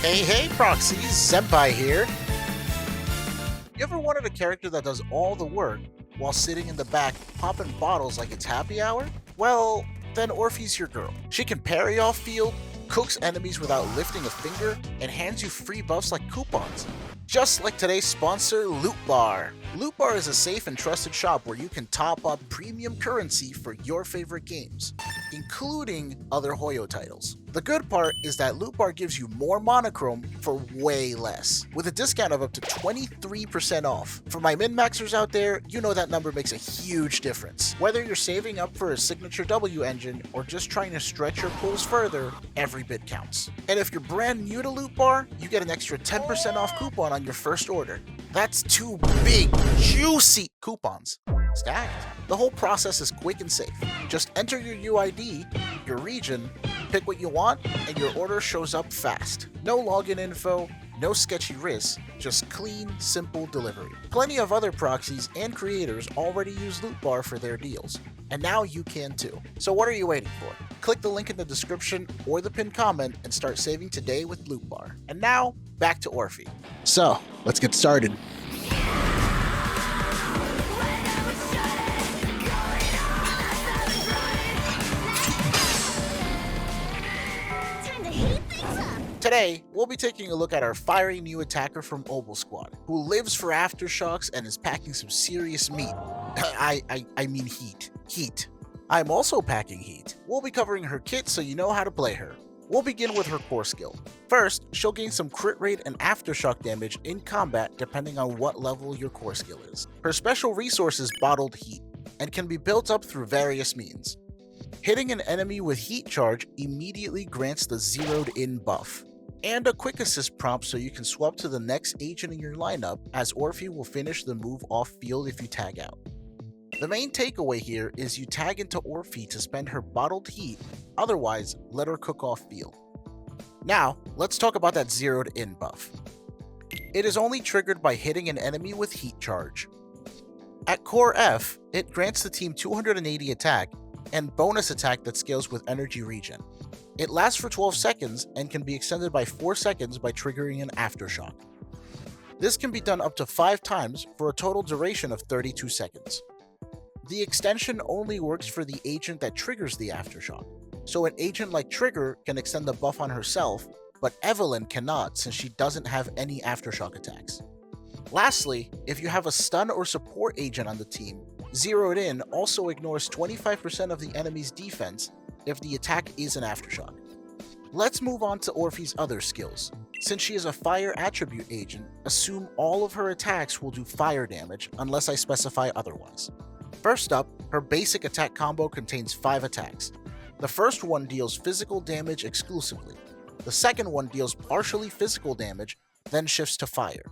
Hey proxies, Zenpai here. You ever wanted a character that does all the work while sitting in the back popping bottles like it's happy hour? Well, then Orphie's your girl. She can parry off field, cooks enemies without lifting a finger, and hands you free buffs like coupons. Just like today's sponsor, LootBar. LootBar is a safe and trusted shop where you can top up premium currency for your favorite games, including other Hoyo titles. The good part is that LootBar gives you more Monochrome for way less, with a discount of up to 23% off. For my min-maxers out there, you know that number makes a huge difference. Whether you're saving up for a signature W engine or just trying to stretch your pulls further, every bit counts. And if you're brand new to LootBar, you get an extra 10% off coupon on your first order. That's 2 big, juicy coupons stacked. The whole process is quick and safe. Just enter your UID, your region, pick what you want, and your order shows up fast. No login info, no sketchy risks, just clean, simple delivery. Plenty of other proxies and creators already use LootBar for their deals, and now you can too. So what are you waiting for? Click the link in the description or the pinned comment and start saving today with LootBar. And now, back to Orphie. So, let's get started. Today, we'll be taking a look at our fiery new attacker from Obel Squad, who lives for Aftershocks and is packing some serious meat. I mean heat. Heat. I'm also packing heat. We'll be covering her kit so you know how to play her. We'll begin with her core skill. First, she'll gain some crit rate and aftershock damage in combat depending on what level your core skill is. Her special resource is bottled heat, and can be built up through various means. Hitting an enemy with heat charge immediately grants the zeroed in buff, and a quick assist prompt so you can swap to the next agent in your lineup, as Orphie will finish the move off field if you tag out. The main takeaway here is you tag into Orphie to spend her bottled heat, otherwise let her cook off field. Now, let's talk about that zeroed in buff. It is only triggered by hitting an enemy with heat charge. At core F, it grants the team 280 attack and bonus attack that scales with energy regen. It lasts for 12 seconds and can be extended by 4 seconds by triggering an aftershock. This can be done up to 5 times for a total duration of 32 seconds. The extension only works for the agent that triggers the aftershock, so an agent like Trigger can extend the buff on herself, but Evelyn cannot since she doesn't have any aftershock attacks. Lastly, if you have a stun or support agent on the team, Zeroed In also ignores 25% of the enemy's defense if the attack is an aftershock. Let's move on to Orphie's other skills. Since she is a fire attribute agent, assume all of her attacks will do fire damage unless I specify otherwise. First up, her basic attack combo contains 5 attacks. The first one deals physical damage exclusively. The second one deals partially physical damage, then shifts to fire.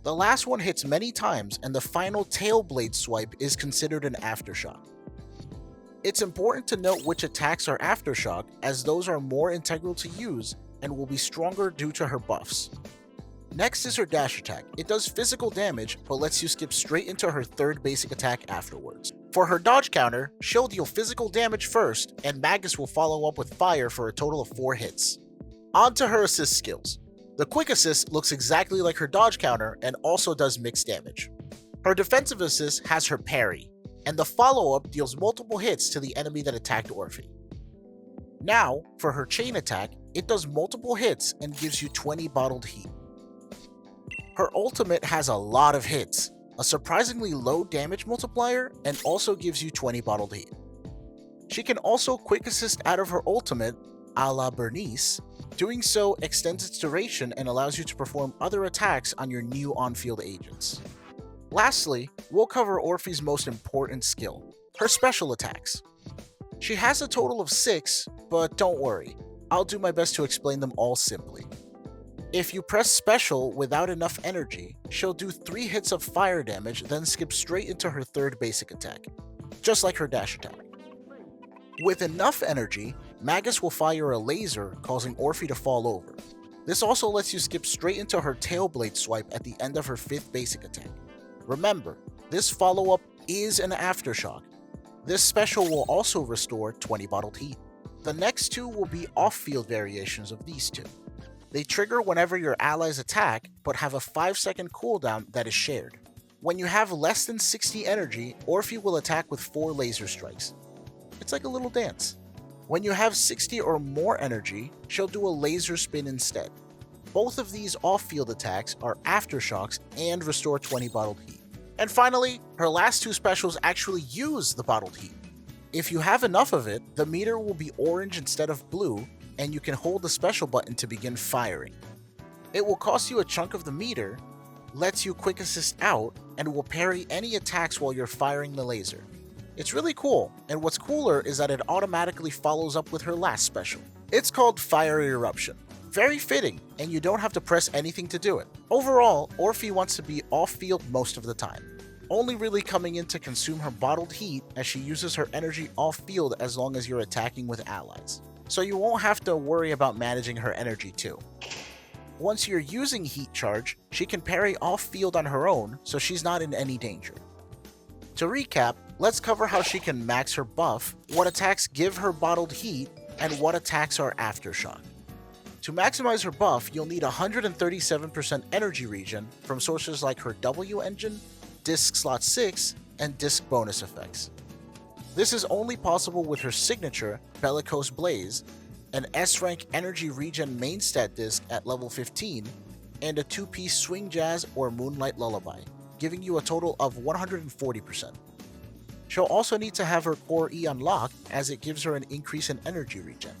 The last one hits many times, and the final tail blade swipe is considered an aftershock. It's important to note which attacks are aftershock, as those are more integral to use and will be stronger due to her buffs. Next is her dash attack. It does physical damage, but lets you skip straight into her third basic attack afterwards. For her dodge counter, she'll deal physical damage first, and Magus will follow up with fire for a total of 4 hits. On to her assist skills. The quick assist looks exactly like her dodge counter and also does mixed damage. Her defensive assist has her parry, and the follow-up deals multiple hits to the enemy that attacked Orphie. Now, for her chain attack, it does multiple hits and gives you 20 bottled heat. Her ultimate has a lot of hits, a surprisingly low damage multiplier, and also gives you 20 bottled heat. She can also quick assist out of her ultimate, a la Bernice. Doing so extends its duration and allows you to perform other attacks on your new on-field agents. Lastly, we'll cover Orphie's most important skill, her special attacks. She has a total of 6, but don't worry, I'll do my best to explain them all simply. If you press special without enough energy, she'll do 3 hits of fire damage, then skip straight into her third basic attack, just like her dash attack. With enough energy, Magus will fire a laser, causing Orphie to fall over. This also lets you skip straight into her tail blade swipe at the end of her 5th basic attack. Remember, this follow-up is an aftershock. This special will also restore 20 bottled heat. The next two will be off-field variations of these two. They trigger whenever your allies attack, but have a 5-second cooldown that is shared. When you have less than 60 energy, Orphie will attack with 4 laser strikes. It's like a little dance. When you have 60 or more energy, she'll do a laser spin instead. Both of these off-field attacks are Aftershocks and restore 20 bottled heat. And finally, her last two specials actually use the bottled heat. If you have enough of it, the meter will be orange instead of blue, and you can hold the special button to begin firing. It will cost you a chunk of the meter, lets you quick assist out, and will parry any attacks while you're firing the laser. It's really cool, and what's cooler is that it automatically follows up with her last special. It's called Fire Eruption. Very fitting, and you don't have to press anything to do it. Overall, Orphie wants to be off-field most of the time, only really coming in to consume her bottled heat as she uses her energy off-field as long as you're attacking with allies. So you won't have to worry about managing her energy too. Once you're using Heat Charge, she can parry off-field on her own, so she's not in any danger. To recap, let's cover how she can max her buff, what attacks give her bottled heat, and what attacks are Aftershock. To maximize her buff, you'll need 137% energy regen from sources like her W engine, Disc Slot 6, and Disc bonus effects. This is only possible with her signature, Bellicose Blaze, an S-rank energy regen main stat disc at level 15, and a 2-piece Swing Jazz or Moonlight Lullaby, giving you a total of 140%. She'll also need to have her Core E unlocked, as it gives her an increase in energy regen.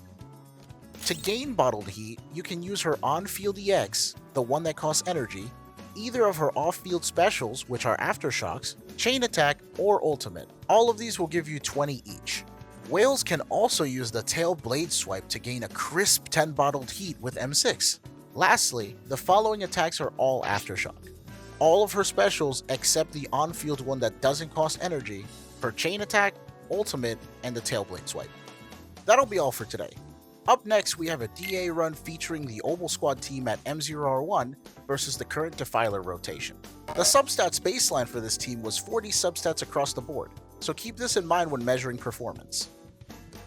To gain bottled heat, you can use her on-field EX, the one that costs energy, either of her off-field specials, which are Aftershocks, Chain Attack, or Ultimate. All of these will give you 20 each. Whales can also use the Tail Blade Swipe to gain a crisp 10 bottled heat with M6. Lastly, the following attacks are all Aftershock. All of her specials except the on-field one that doesn't cost energy, her Chain Attack, Ultimate, and the Tail Blade Swipe. That'll be all for today. Up next, we have a DA run featuring the Obel Squad team at M0R1 versus the current Defiler rotation. The substats baseline for this team was 40 substats across the board, so keep this in mind when measuring performance.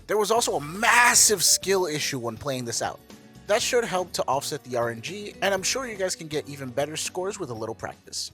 There was also a massive skill issue when playing this out. That should help to offset the RNG, and I'm sure you guys can get even better scores with a little practice.